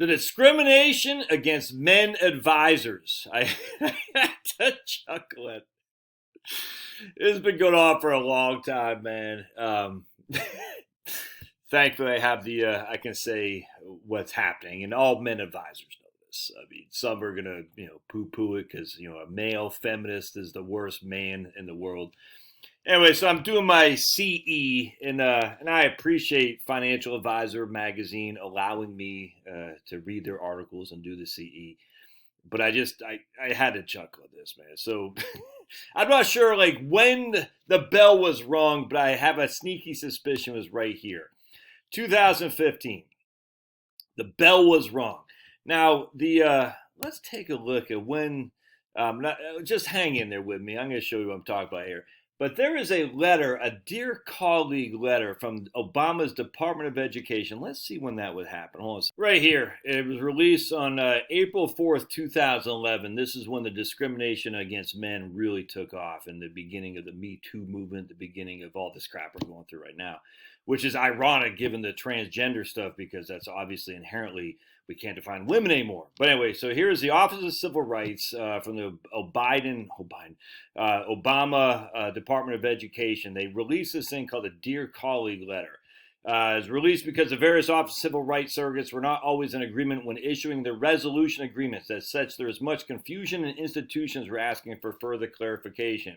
The discrimination against men advisors. I had to chuckle at. It's been going on for a long time, man. Thankfully, I have I can say what's happening, and all men advisors know this. I mean, some are gonna, poo-poo it because a male feminist is the worst man in the world. Anyway, so I'm doing my CE, and I appreciate Financial Advisor magazine allowing me to read their articles and do the CE. But I had to chuckle at this, man. So I'm not sure like when the bell was rung, but I have a sneaky suspicion it was right here. 2015. The bell was rung. Now let's take a look at when. Just hang in there with me. I'm going to show you what I'm talking about here. But there is a letter, a dear colleague letter from Obama's Department of Education. Let's see when that would happen. Hold on. Right here. It was released on April 4th, 2011. This is when the discrimination against men really took off in the beginning of the Me Too movement, the beginning of all this crap we're going through right now, which is ironic given the transgender stuff because that's obviously inherently we can't define women anymore. But anyway, so here's the Office of Civil Rights from the Obama Department of Education. They released this thing called a Dear Colleague letter. It was released because the various Office of Civil Rights surrogates were not always in agreement when issuing their resolution agreements. As such, there is much confusion and institutions were asking for further clarification.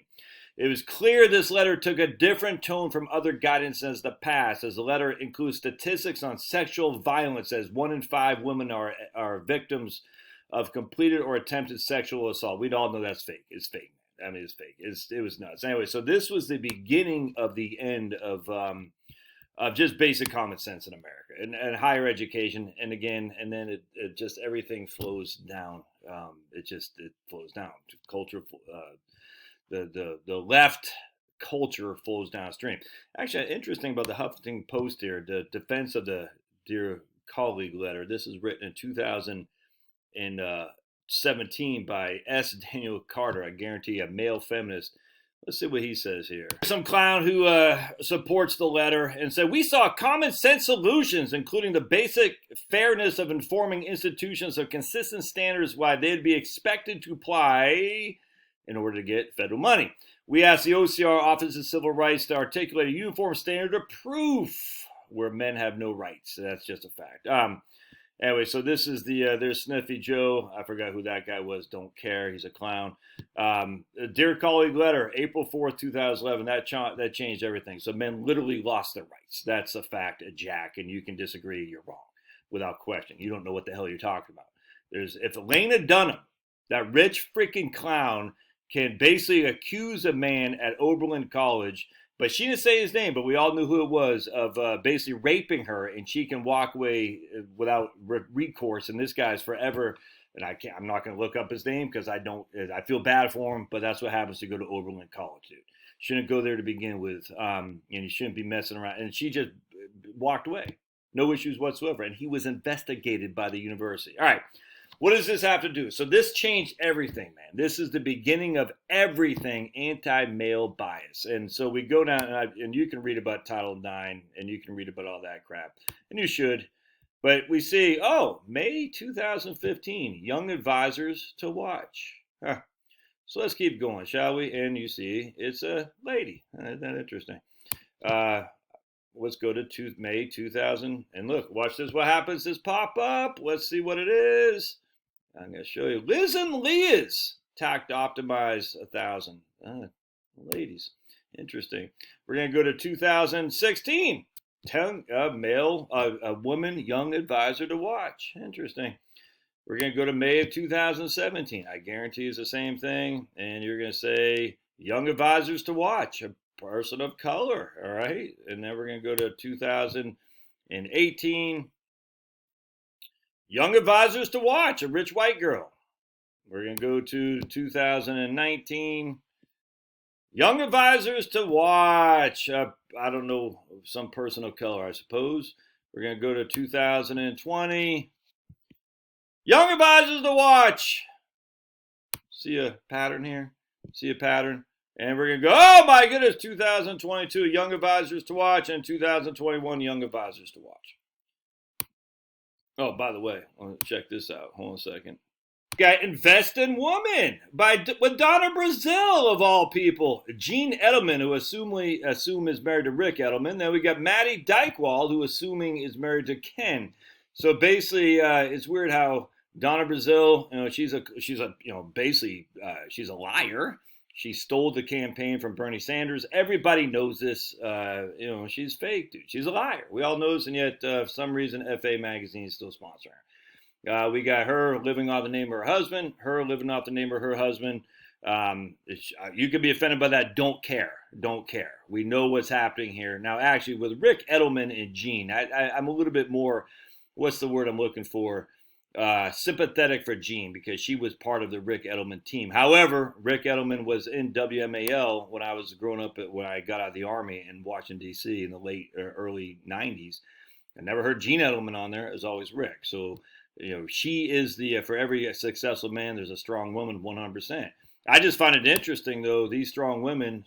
It was clear this letter took a different tone from other guidance in the past, as the letter includes statistics on sexual violence, as 1 in 5 women are victims of completed or attempted sexual assault. We all know that's fake. It's fake. I mean, it's fake. It was nuts. Anyway, so this was the beginning of the end of just basic common sense in America and higher education. And again, and then it just everything flows down. It flows down. Culture. The left culture flows downstream. Actually, interesting about the Huffington Post here, the defense of the Dear Colleague letter. This is written in 2017 by S. Daniel Carter. I guarantee a male feminist. Let's see what he says here. Some clown who supports the letter and said, we saw common sense solutions, including the basic fairness of informing institutions of consistent standards why they'd be expected to apply in order to get federal money. We asked the OCR, Office of Civil Rights, to articulate a uniform standard of proof where men have no rights. That's just a fact. Anyway, so this is there's Sniffy Joe. I forgot who that guy was. Don't care. He's a clown. Dear Colleague letter, April 4th, 2011. That changed everything. So men literally lost their rights. That's a fact, Jack. And you can disagree. You're wrong without question. You don't know what the hell you're talking about. If Elena Dunham, that rich freaking clown, can basically accuse a man at Oberlin College, but she didn't say his name, but we all knew who it was, of basically raping her, and she can walk away without recourse, and this guy's forever, and I'm not going to look up his name because I feel bad for him, but that's what happens to go to Oberlin College, dude. Shouldn't go there to begin with, and you shouldn't be messing around, and she just walked away. No issues whatsoever, and he was investigated by the university. All right. What does this have to do? So this changed everything, man. This is the beginning of everything anti-male bias. And so we go down, and you can read about Title IX, and you can read about all that crap. And you should. But we see, May 2015, young advisors to watch. Huh. So let's keep going, shall we? And you see, it's a lady. Isn't that interesting? Let's go to May 2000. And look, watch this. What happens? This pop up. Let's see what it is. I'm going to show you. Liz and Leah's tax optimize 1,000. Ladies. Interesting. We're going to go to 2016. A woman, young advisor to watch. Interesting. We're going to go to May of 2017. I guarantee it's the same thing. And you're going to say, young advisors to watch. A person of color. All right. And then we're going to go to 2018. Young advisors to watch, a rich white girl. We're going to go to 2019. Young advisors to watch, I don't know, some person of color, I suppose. We're going to go to 2020. Young advisors to watch. See a pattern here? See a pattern? And we're going to go, oh my goodness, 2022, young advisors to watch, and 2021, young advisors to watch. Oh, by the way, check this out. Hold on a second. Got Invest in Woman with Donna Brazil of all people. Gene Edelman, who assume is married to Rick Edelman. Then we got Maddie Dykewald, who assuming is married to Ken. So basically, it's weird how Donna Brazil, she's basically she's a liar. She stole the campaign from Bernie Sanders. Everybody knows this. She's fake, dude. She's a liar. We all know this, and yet for some reason, FA magazine is still sponsoring her. We got her living off the name of her husband, her living off the name of her husband. You could be offended by that. Don't care. Don't care. We know what's happening here. Now, actually, with Rick Edelman and Gene, I'm a little bit more, what's the word I'm looking for? Sympathetic for Gene because she was part of the Rick Edelman team. However, Rick Edelman was in WMAL when I was growing up, when I got out of the Army in Washington, D.C. in the late early 90s. I never heard Gene Edelman on there. It was always Rick. So, she is for every successful man, there's a strong woman, 100%. I just find it interesting, though, these strong women,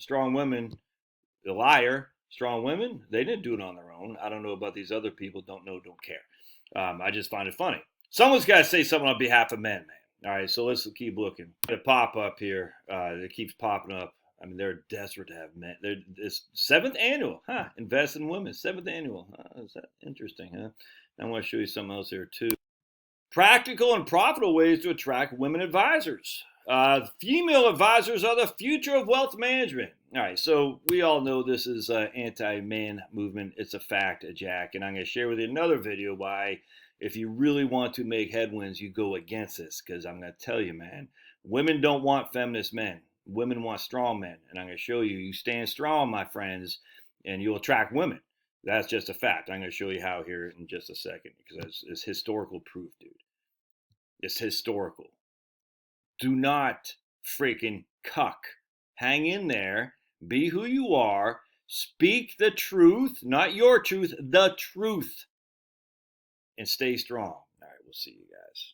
the liar, strong women, they didn't do it on their own. I don't know about these other people, don't know, don't care. I just find it funny. Someone's got to say something on behalf of men, man. All right, so let's keep looking. The pop-up here, it keeps popping up. I mean, they're desperate to have men. It's 7th annual, Invest in Women, 7th annual. Is that interesting, huh? I want to show you something else here, too. Practical and profitable ways to attract women advisors. Female advisors are the future of wealth management. All right, so we all know this is an anti-man movement. It's a fact, Jack, and I'm going to share with you another video why, if you really want to make headwinds, you go against this, because I'm going to tell you, man, women don't want feminist men. Women want strong men, and I'm going to show you, you stand strong, my friends, and you'll attract women. That's just a fact. I'm going to show you how here in just a second, because it's historical proof, dude. It's historical. Do not freaking cuck. Hang in there. Be who you are. Speak the truth, not your truth, the truth. And stay strong. All right, we'll see you guys.